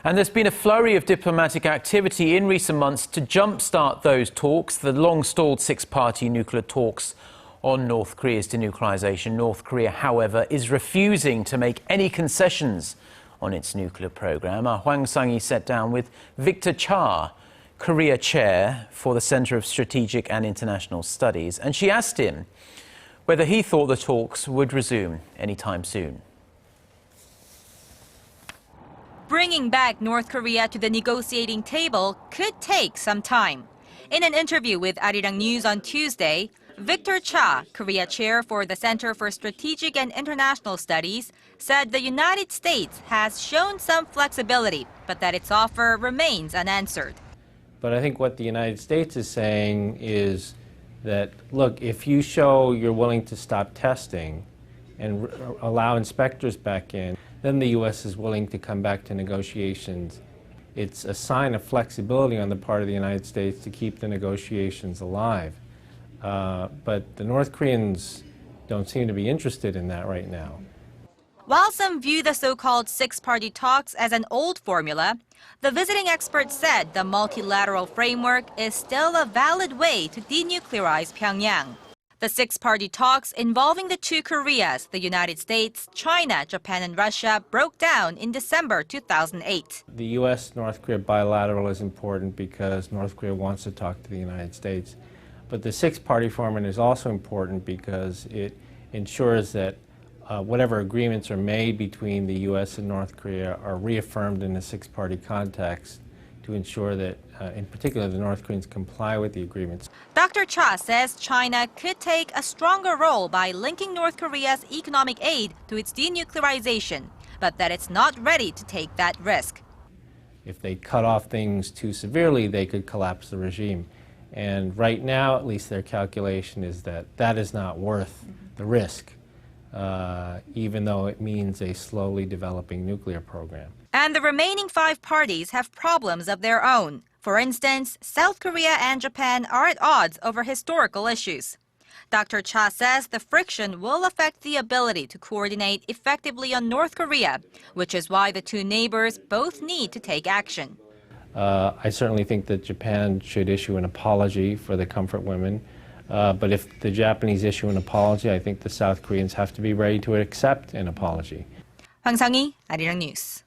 And there's been a flurry of diplomatic activity in recent months to jumpstart those talks, the long-stalled six-party nuclear talks on North Korea's denuclearization. North Korea, however, is refusing to make any concessions on its nuclear program. Our Hwang Sung-hee sat down with Victor Cha, Korea chair for the Center of Strategic and International Studies, and she asked him whether he thought the talks would resume anytime soon. Bringing back North Korea to the negotiating table could take some time. In an interview with Arirang News on Tuesday, Victor Cha, Korea chair for the Center for Strategic and International Studies, said the United States has shown some flexibility, but that its offer remains unanswered. But I think what the United States is saying is that, look, if you show you're willing to stop testing and allow inspectors back in, then the U.S. is willing to come back to negotiations. It's a sign of flexibility on the part of the United States to keep the negotiations alive. But the North Koreans don't seem to be interested in that right now. While some view the so-called six-party talks as an old formula, the visiting expert said the multilateral framework is still a valid way to denuclearize Pyongyang. The six-party talks involving the two Koreas, the United States, China, Japan, and Russia, broke down in December 2008. The U.S.-North Korea bilateral is important because North Korea wants to talk to the United States. But the six-party format is also important because it ensures that whatever agreements are made between the U.S. and North Korea are reaffirmed in a six-party context to ensure that, in particular, the North Koreans comply with the agreements. Dr. Cha says China could take a stronger role by linking North Korea's economic aid to its denuclearization, but that it's not ready to take that risk. If they cut off things too severely, they could collapse the regime. And right now, at least their calculation is that that is not worth the risk, even though it means a slowly developing nuclear program. And the remaining five parties have problems of their own. For instance, South Korea and Japan are at odds over historical issues. Dr. Cha says the friction will affect the ability to coordinate effectively on North Korea, which is why the two neighbors both need to take action. I certainly think that Japan should issue an apology for the comfort women. But if the Japanese issue an apology, I think the South Koreans have to be ready to accept an apology. Hwang Sung-hee, Arirang News.